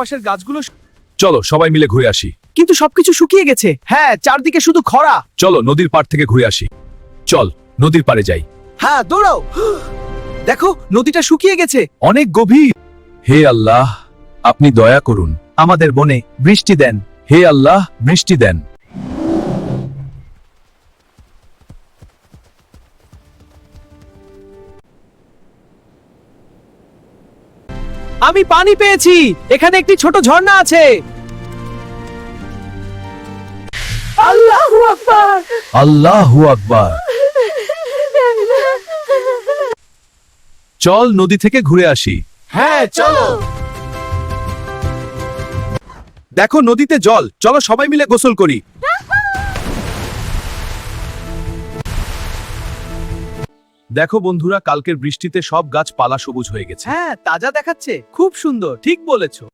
চারপাশের গাছগুলো চলো সবাই মিলে ঘুরে আসি। কিন্তু সবকিছু শুকিয়ে গেছে। হ্যাঁ, চারদিকে শুধু খরা। চলো নদীর পাড় থেকে ঘুরে আসি। চল নদীর পাড়ে যাই। হ্যাঁ, দৌড়াও। দেখো, নদীটা শুকিয়ে গেছে। অনেক গভীর। হে আল্লাহ, আপনি দয়া করুন, আমাদের বনে বৃষ্টি দেন। হে আল্লাহ বৃষ্টি দেন। আমি পানি পেয়েছি। এখানে একটি ছোট ঝর্ণা আছে। আল্লাহু আকবার। আল্লাহু আকবার। চল নদী থেকে ঘুরে আসি। হ্যাঁ, চলো। দেখো নদীতে জল, চলো সবাই মিলে গোসল করি। দেখো বন্ধুরা, কালকের বৃষ্টিতে সব গাছপালা সবুজ হয়ে গেছে। হ্যাঁ, তাজা দেখাচ্ছে। খুব সুন্দর। ঠিক বলেছো।